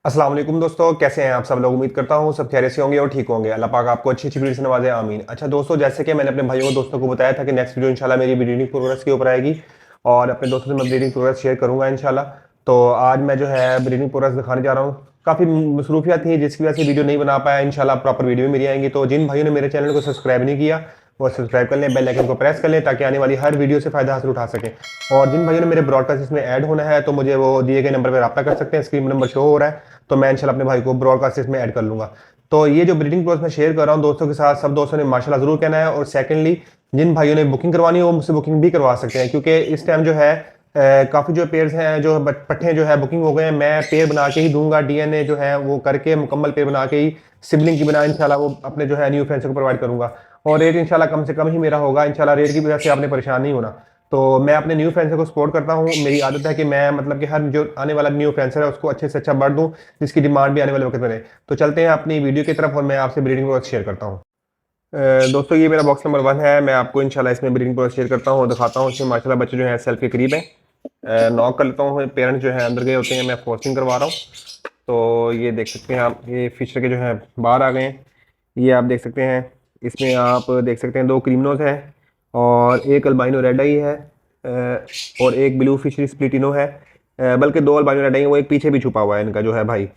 अस्सलाम वालेकुम दोस्तों, कैसे हैं आप सब लोग। उम्मीद करता हूँ सब खैरियत से होंगे और ठीक होंगे। अल्लाह पाक आपको अच्छी अच्छी वीडियो से नवाजे, आमीन। अच्छा दोस्तों, जैसे कि मैंने अपने भाइयों और दोस्तों को बताया था कि नेक्स्ट वीडियो इंशाल्लाह मेरी ब्रीडिंग प्रोग्रेस के ऊपर आएगी और अपने दोस्तों से मैं ब्रीडिंग प्रोग्रेस शेयर करूंगा इंशाल्लाह। तो आज मैं जो है ब्रीडिंग प्रोग्रेस दिखाने जा रहा हूँ। काफ़ी मसरूफियात थी जिसकी वजह से वीडियो नहीं बना पाया। इंशाल्लाह प्रॉपर वीडियो मेरी आएंगी। तो जिन भाइयों ने मेरे चैनल को सब्सक्राइब नहीं किया वो सब्सक्राइब कर लें, बेल आइकन को प्रेस कर लें ताकि आने वाली हर वीडियो से फ़ायदा हासिल उठा सकें। और जिन भाइयों ने मेरे ब्रॉडकास्ट इसमें ऐड होना है तो मुझे वो दिए गए नंबर पर रब्ता कर सकते हैं। स्क्रीन नंबर शो हो रहा है, तो मैं इंशाल्लाह अपने भाई को ब्रॉडकास्ट इसमें ऐड कर लूंगा। तो ये जो ब्रीडिंग प्रोसेस मैं शेयर कर रहा हूँ दोस्तों के साथ, सब दोस्तों ने माशाल्लाह ज़रूर कहना है। और सेकेंडली, जिन भाइयों ने बुकिंग करवानी हो वो मुझसे बुकिंग भी करवा सकते हैं, क्योंकि इस टाइम जो है काफ़ी जो पेयर्स हैं, जो पट्ठे जो है बुकिंग हो गए हैं। मैं पेयर बना के ही दूंगा, डीएनए जो है वो करके मुकम्मल पेयर बना के ही सिबलिंग की बना इंशाल्लाह वो अपने जो है न्यू फ्रेंड्स को प्रोवाइड करूंगा। और रेट इंशाल्लाह कम से कम ही मेरा होगा इंशाल्लाह। रेट की वजह से आपने परेशान नहीं होना। तो मैं अपने न्यू फ्रेंड्स को सपोर्ट करता हूँ। मेरी आदत है कि मैं मतलब कि हर जो आने वाला न्यू फ्रेंड्स है उसको अच्छे से अच्छा बढ़ दूँ, जिसकी डिमांड भी आने वाले वक्त में रहे। तो चलते हैं अपनी वीडियो की तरफ और मैं आपसे ब्रीडिंग प्रोसेस शेयर करता हूँ। दोस्तों, ये मेरा बॉक्स नंबर 1 है। मैं आपको इंशाल्लाह इसमें ब्रीडिंग प्रोसेस शेयर करता हूँ और दिखाता हूँ। इसमें माशाल्लाह बच्चे जो है सेल्फ के करीब हैं। नॉक कर लेता हूँ, पेरेंट्स जो है अंदर गए होते हैं, मैं फोर्सिंग करवा रहा हूँ। तो ये देख सकते हैं आप, ये फिशर के जो है बाहर आ गए हैं। ये आप देख सकते हैं। इसमें आप देख सकते हैं 2 क्रीमनोज है और एक अल्बाइनो रेड आई है, और एक ब्लू फिशरी स्प्लिटिनो है। बल्कि 2 अल्बाइनो रेड आई है, वो एक पीछे भी छुपा हुआ है इनका जो है भाई।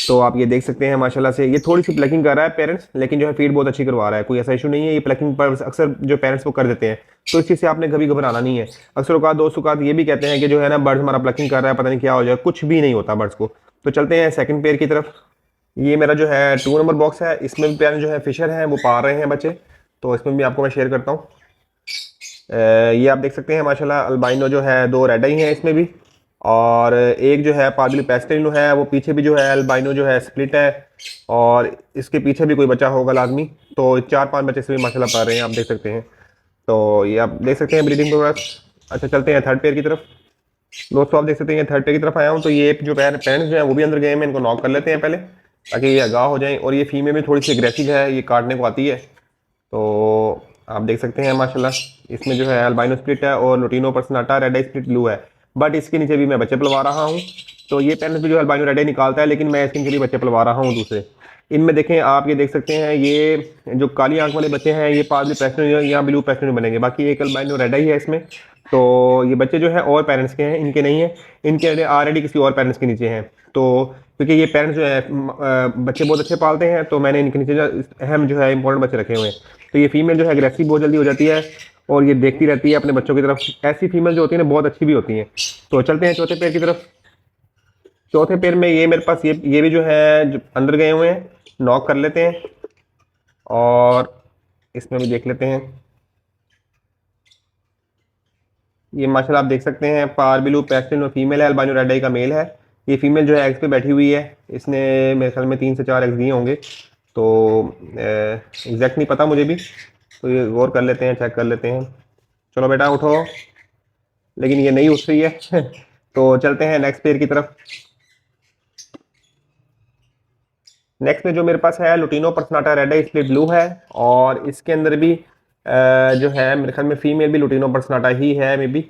तो आप ये देख सकते हैं माशाल्लाह से। ये थोड़ी सी प्लकिंग कर रहा है पेरेंट्स, लेकिन जो है फीड बहुत अच्छी करवा रहा है, कोई ऐसा इशू नहीं है। ये प्लकिंग पर अक्सर जो पेरेंट्स वो कर देते हैं, तो इस चीज़ से आपने कभी घबराना नहीं है। अक्सर औकात दोस्त औकात ये भी कहते हैं कि जो है ना बर्ड्स हमारा प्लकिंग कर रहा है, पता नहीं क्या हो जाए। कुछ भी नहीं होता बर्ड्स को। तो चलते हैं सेकंड पेयर की तरफ। ये मेरा जो है 2 नंबर बॉक्स है। इसमें भी पेरेंट्स जो है फिशर हैं, वो पाल रहे हैं बच्चे। तो इसमें भी आपको मैं शेयर करता हूँ। ये आप देख सकते हैं माशाल्लाह, अल्बाइनो जो है 2 रेड आई हैं इसमें भी, और एक जो है पादली पेस्टेलिनो है। वो पीछे भी जो है अल्बाइनो जो है स्प्लिट है, और इसके पीछे भी कोई बच्चा होगा लाजमी। तो 4-5 बच्चे से भी माशाल्लाह पा रहे हैं, आप देख सकते हैं। तो ये आप देख सकते हैं ब्रीडिंग प्रोग्रेस। अच्छा, चलते हैं थर्ड पेयर की तरफ। दोस्तों, आप देख सकते हैं थर्ड पेयर की तरफ आया हूँ। तो ये जो पेरेंट्स जो है वो भी अंदर गए हैं, इनको नॉक कर लेते हैं पहले ताकि ये आगाह हो जाएं। और ये फीमेल भी थोड़ी सी एग्रेसिव है, ये काटने को आती है। तो आप देख सकते हैं माशाल्लाह, इसमें जो है अल्बाइनो स्प्लिट है और लुटिनो पर्सनाटा रेड आई स्प्लिट ब्लू है। बट इसके नीचे भी मैं बच्चे पलवा रहा हूँ। तो ये पेरेंट्स भी जो है अल्बाइनो रेड आई निकालता है, लेकिन मैं इसके नीचे भी बच्चे पलवा रहा हूँ दूसरे। इनमें देखें आप, ये देख सकते हैं, ये जो काली आंख वाले बच्चे हैं ये पादली पैशनो या ब्लू पैशनो बनेंगे। बाकी एक अल्बाइनो रेड आई है इसमें। तो ये बच्चे जो है और पेरेंट्स के हैं, इनके नहीं है। इनके ऑलरेडी किसी और पेरेंट्स के नीचे हैं। तो क्योंकि ये पेरेंट्स जो है बच्चे बहुत अच्छे पालते हैं, तो मैंने इनके नीचे जो अहम जो है इंपॉर्टेंट बच्चे रखे हुए हैं। तो ये फीमेल जो है एग्रेसिव बहुत जल्दी हो जाती है और ये देखती रहती है अपने बच्चों की तरफ। ऐसी फीमेल जो होती है ना बहुत अच्छी भी होती हैं। तो चलते हैं चौथे पेयर की तरफ। चौथे पेयर में ये मेरे पास ये भी जो है जो अंदर गए हुए हैं, नॉक कर लेते हैं और इसमें भी देख लेते हैं। ये माशाल्लाह आप देख सकते हैं, पार ब्लू पेस्टल फीमेल है, अल्बाइनो रेड आई का मेल है। ये फीमेल जो है एग्स पे बैठी हुई है। इसने मेरे ख्याल में 3 से 4 एग्स दिए होंगे। तो एग्जैक्ट नहीं पता मुझे भी। तो ये गौर कर लेते हैं, चेक कर लेते हैं। चलो बेटा उठो, लेकिन ये नहीं उठ रही है। तो चलते हैं नेक्स्ट पेयर की तरफ। नेक्स्ट में जो मेरे पास है लुटिनो पर्सनाटा रेड आई स्प्लिट ब्लू है, और इसके अंदर भी जो है मेरे ख्याल में फीमेल भी लुटिनो पर्सनाटा ही है मे बी।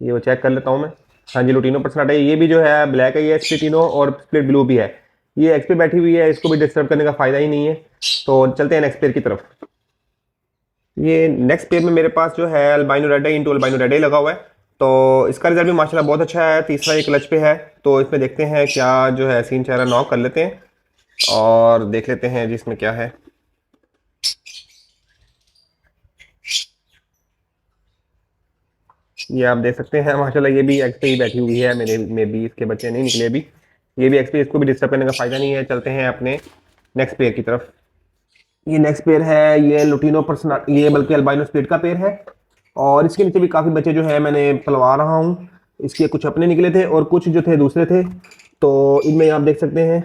ये वो चेक कर लेता हूँ मैं। हाँ जी, लुटिनो पर्सनाटा। ये भी जो है ब्लैक है, ये स्प्लिटिनो और स्प्लिट ब्लू भी है। ये एक्स पे बैठी हुई है, इसको भी डिस्टर्ब करने का फायदा ही नहीं है। तो चलते हैं नेक्स्ट पेयर की तरफ। ये नेक्स्ट पेयर में मेरे पास जो है अल्बाइनो रेड आई इंटू अल्बाइनो रेड आई लगा हुआ है। तो इसका रिजल्ट भी माशाल्लाह बहुत अच्छा है। तीसरा एक क्लच पे है। तो इसमें देखते हैं क्या जो है सीन चेहरा, नॉक कर लेते हैं और देख लेते हैं जिसमें क्या है। ये आप देख सकते हैं माशाल्लाह, ये भी एक्स पे ही बैठी हुई है। मेरे में भी इसके बच्चे नहीं निकले अभी। ये भी एक्स पे, इसको भी डिस्टर्ब करने का फायदा नहीं है। चलते हैं अपने नेक्स्ट पेयर की तरफ। ये नेक्स्ट पेयर है, ये लुटिनो पर्सना, ये बल्कि अल्बाइनो स्प्लिट का पेयर है। और इसके नीचे भी काफ़ी बच्चे जो है मैंने पलवा रहा हूँ। इसके कुछ अपने निकले थे और कुछ जो थे दूसरे थे। तो इनमें आप देख सकते हैं,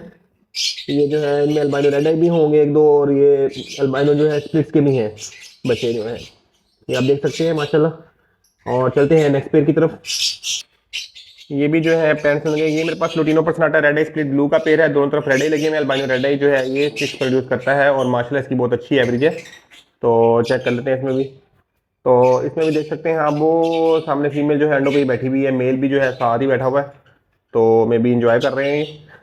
ये जो है इनमें अल्बाइनो रेड आई भी होंगे 1-2, और ये अल्बाइनो जो है स्प्लिट्स के भी हैं बच्चे जो हैं, ये आप देख सकते हैं माशाल्लाह। और चलते हैं नेक्स्ट पेयर की तरफ। ये भी जो है पेरेंट्स लगे। ये मेरे पास लुटिनो पर्सनाटा रेड आई स्प्लिट ब्लू का पेयर है। दोनों तरफ रेड आई लगी है। अल्बाइनो रेड आई जो है ये 6 प्रोड्यूस करता है और माशाल्लाह इसकी बहुत अच्छी एवरेज है। तो चेक कर लेते हैं इसमें भी। तो इसमें भी देख सकते हैं आप, वो सामने फीमेल जो है अंडों पे ही बैठी हुई है, मेल भी जो है साथ ही बैठा हुआ है। तो मे भी इंजॉय कर रहे हैं।